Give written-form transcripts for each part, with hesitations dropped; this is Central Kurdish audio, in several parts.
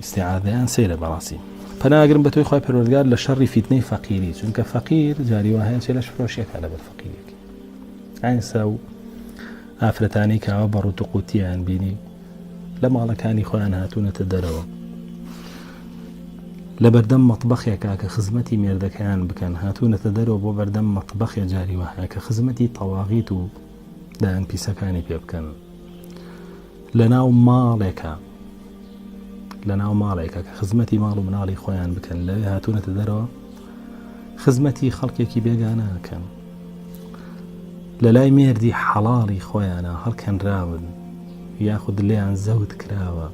استعاذیان سەیرە بەڕاستی پەناگرم بە تۆی خۆی پەروەردگار لە شەڕی فیتنەی فەقیری چونکە فەقیر جاری وهەیە چێ لەش فرۆشیەکە لەبەر فەقیرێکی ئاینسا و ئافرەتانی کاوە بەڕوت و قوتیان بینی لە ماڵەکانی خۆیان هاتوونەتە دەرەوە لە بەردەم مەطبەخێکا کە خزمەتی مێردەکەیان بکەن هاتوونەتە دەرەوە بۆ بەردەم مەطبەخێ جاری وهەیە کە خزمەتی تەواغیت و دایان پیسەکانی پێ بکەن لەناو ماڵێکە کە خزمەتی ماڵ و مناڵی خۆیان بکەن لەوێ هاتوونەتە دەرەوە خزمەتی خەڵکێکی بێگانەکەن لە لای مێردی حەڵاڵی خۆیانە هەڵکەنراون یاخود لێیان زەوت کراوە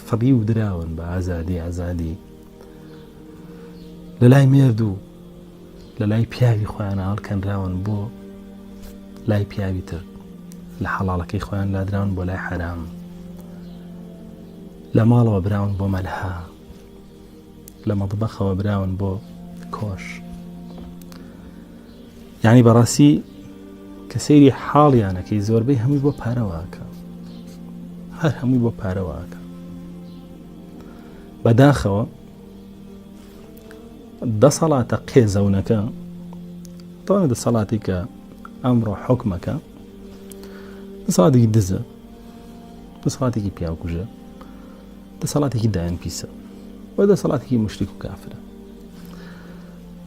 فڕی و دراون بە ئازادی لە لای مێرد و لە لای پیاوی خۆیانە هەڵکەنراون بۆ لای پیاوی تر لە حەڵاڵەکەی خۆیان لادراون بۆ لای حەرام لە ماڵەوە براون بۆ مەلها لە مەطبەخەوە براون بۆ کۆش یعنی بەڕاستی کە سەیری حاڵیانەکەی زۆربەی هەمووی بۆ پارەواکە هەر هەمووی بۆ پارەواکە بەداخەوە دەسەڵاتە قێزەونەکە تاوانە دەسەڵاتی کە ئەمڕۆ حکمەکە دەسەڵاتێکی دزە دەسەڵاتێکی پیاوکوژە دەسەڵاتێکی دایان پیسە و دەسەڵاتێکی مشریک و کافرە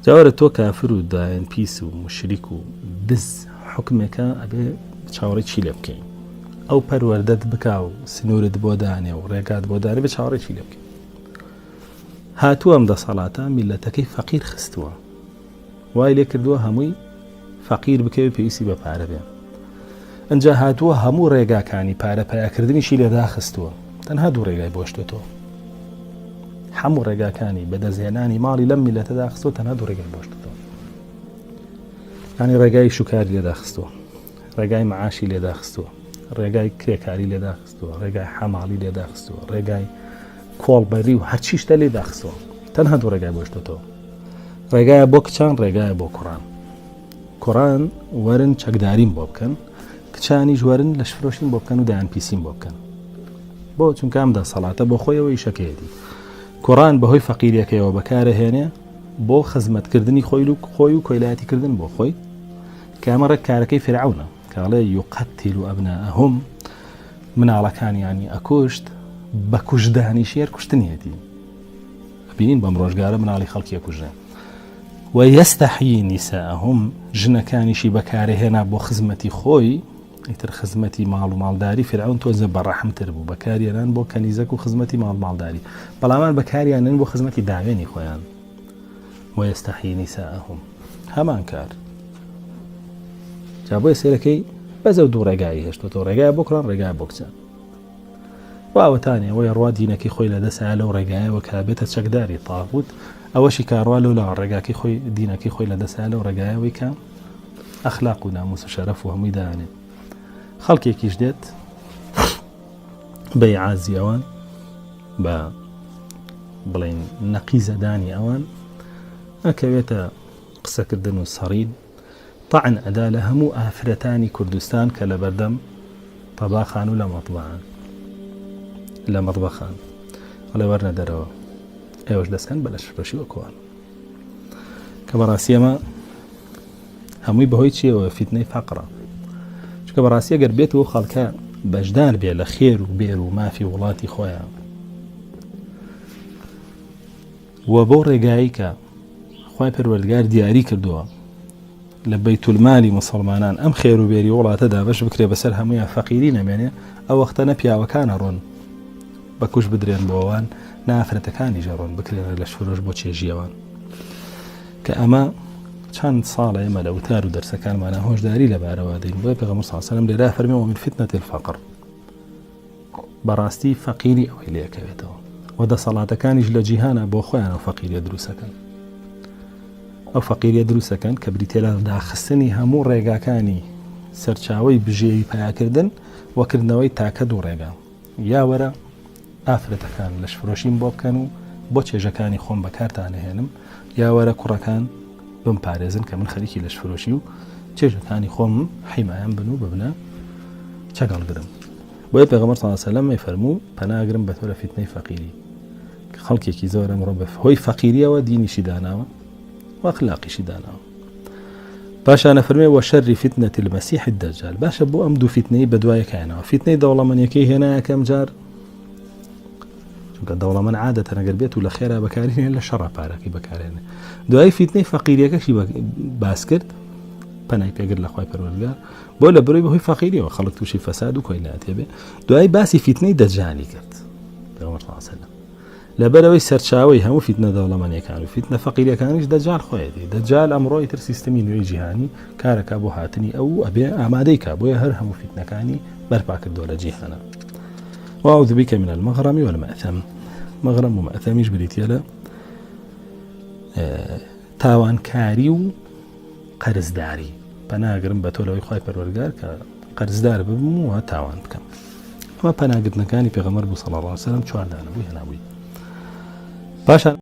جاوەرە تۆ کافر و دایان پیس و مشریک و دز حکمێکە ئەبێ چاوەڕێی چی لێ بکەین ئەو پەروەردەت بکا و سنوورت بۆ دانێ و ڕێگات بۆ دانێ بە چاوەڕێی چی لێ بکەین هاتووە ئەم دەسەڵاتە میلەتەکەی فەقیر خستووە وای لێ کردووە هەمووی فەقیر بکەوێ پێویستی بە پارە بێ ئەنجا هاتووە هەموو ڕێگاکانی پارە پەیاکردنیشی لێدا خستووە تەنها دوو ڕێگای بۆشتۆ هەموو ڕێگاکانی بەدەستهێنانی ماڵی لەم میلەتەدا خستووە تەنها دوو ڕێگای بۆشتۆ ینی ڕێگای شوکاری لێدا خستووە ڕێگای مەعاشی لێدا خستووە ڕێگای کرێکاری لێدا خستووە ڕێگای حەماڵی لێدا خستووە ڕێگای کۆڵبەری و هەرچی شتە لێدا خستووە تەنها دوو ڕێگای بۆشتۆ ڕێگایە بۆ کچان ڕێگایە بۆ کوڕان وەرن چەکداریم بۆ بکەن کچانیش وەرن لە شفرۆشتن بۆ بکەن و دایان پیسیم بۆ بکەن بۆ چونکە ئەم دەسەڵاتە بۆ خۆیەوە ئیشەکەیەتی کوڕان بەهۆی فەقیریەکەیەوە بەکارەهێنێ بۆ خزمەتکردنی خۆی و کۆیلایەتیکردن بۆ خۆی کە ئەمە ڕێک کارەکەی فیرعەونە کاڵێ یوقەتیل و ئەبناءەهم مناڵەکانی ینی ئەکوشت بە کوژدانی شێر کوشتنیەتی بینین بەم ڕۆژگارە مناڵی خەڵکی ئەکوژێ و یەستەحیی نیساءەهم ژنەکانیشی بەکارەهێنا بۆ خزمەتی خۆی ئیتر خزمەتی ماڵ و ماڵداری فیرعەون تۆزە بەڕەحمتر بوو بەکاریێنان بۆ کەنیزەک و خزمەتی ماڵداری بەڵامان بەکاریانن بۆ خزمەتی داوێنی خۆیان و یەستەحیی نیساءەهم هەمان کار جا بۆیە سێرەکەی بەزە دوو ڕێگایی هێشتۆ ڕێگای بۆ کوڕان ڕێگای بۆ کچان واوەتانێ وەی ڕوا دینەکەی خۆی لەدەسا لەو ڕێگایەوە کە بێتە چەکداری تاغوت ئەوەشی کاڕوا لەو لە ڕێگاکەی خۆی دینەکەی خۆی لەدەسا لەو ڕێگایەوەی کە ئەخلاق و ناموس و شەرەف و هەمووی دایانێت خەڵکێکیش دێت بە عازی ئەوان بە بڵێن نەقیزەدانی ئەوان ئەکەوێتە قسەکردن و سەڕید طعن ئەدا لە هەموو ئافرەتانی کوردستان کە لە بەردەم تەباخان و لە مەطبەخان وەڵێ وەرنە دەرەوە ئێوەش دەستکەن بە لە شفرۆشی وەکوان کە بەڕاستی ئەمە هەمووی بەهۆی چیەوە فیتنەی فەقرە چونکە بەڕاستی ئەگەر بێتەوە خەڵکە بەشدار بێ لە خێر و بێر و مافی وڵاتی خۆیان و بۆ ڕێگایی کە خوای پەروەردگار دیاری کردووە لە بەیتولمالی مسلمانان ئەم خێر و بێری وڵاتەدا بەش بکرێ بەسەر هەموویان فەقیری نەمێنێ ئەو وەختە نە پیاوەکانە ڕۆن بە کوش بدرێن بۆ ئەوان نافرەتەکانی ژەڕۆن بکرێنە لە شفرۆش بۆ چێژیەوان کە ئەمە چەند ساڵە ئێمە لە وتار و دەرسەکانمانە هۆشداری لەبارەوە دەین بۆیە پێغەمبەر صلی الله علیه و سلم لێرا فەرمێوە من فتنة الفقر بەڕاستی فەقیری ئەوەی لێکەوێتەوە و دەسەڵاتەکانیش لە جیهانە بۆ خۆیان ئەو فەقیریە دروستەکەن ئەو فەقیریە دروستەکەن کە بریتێ لە داخستنی هەموو ڕێگاکانی سەرچاوەی بژێوی پایاکردن وەکردنەوەی تاکە دوو ڕێگا یا وەرە ئافرەتەکان لە شفرۆشیم بۆ بکەن و بۆ چێژەکانی خۆم بەکارتانەهێنم یا وەرە کوڕەکان بم پارێزن کە من خەریکی لە شفرۆشی و چێژەکانی خۆم حیمایان بن و ببنە چەگەڵگرم بۆیە پێغەمبەر صلی الله علیه و سلم فەرموو پەناگرم بە تۆ لە فیتنەی فەقیری کە خەڵکێکی زۆر ئەمڕۆ بە هۆی فەقیریەوە دینیشی داناوە و ئەخلاقیشی داناوە. پاشانە فەرمێ وەشەری فتنەتی المەسیح الدەجال. باشە بۆ ئەم دوو فیتنەی بەدوایە کایەنەوە. فیتنەی دەوڵەمەندیەکەی هێنایە کەم جار چونکە دەوڵەمەند عادەتەن ئەگەر بێت و لە خێرا بەکارهێنێ لە شەڕە پارەکەی بەکارهێنێ. دوای فیتنەی فەقیریەکەشی باس کرد پەنای پێگر لە خوای پەروەردگار بۆ لە بەرەوەی بەهۆی فەقیریەوە خەڵک تووشی فەساد و کۆیناتێ بێ. دوای باسی فیتنەی دەجالی کرد پێغەمبەر صلی الله علیه و سلم لەبەرەوەی سەرچاوەی هەموو فیتنە دەوڵەمەندیەکان و فیتنە فەقیریەکانیش دەجال خۆیەتی. دەجال ئەمڕۆی تر سیستەمی نوێی جیهانی کارەکە بۆ هاتنی ئەو ئەبێ ئامادەی کا بۆیە هەر هەموو فیتنەکانی بەرپا کردووە لە جیهانە. وأعوذ بك من المغرم والمأثم. مغرم و مأثەمیش بریتە لە تاوانکاری و قەرزداری. پەناگرم بە تۆ لەوەی خوای پەروەردگار کە قەرزدار ببم و تاوان بکەم. ئەمە پەناگرتنەکانی پێغەمبەر بوو صلی الله علیه و سلم چواردانە بووی هەنابووی. پاشان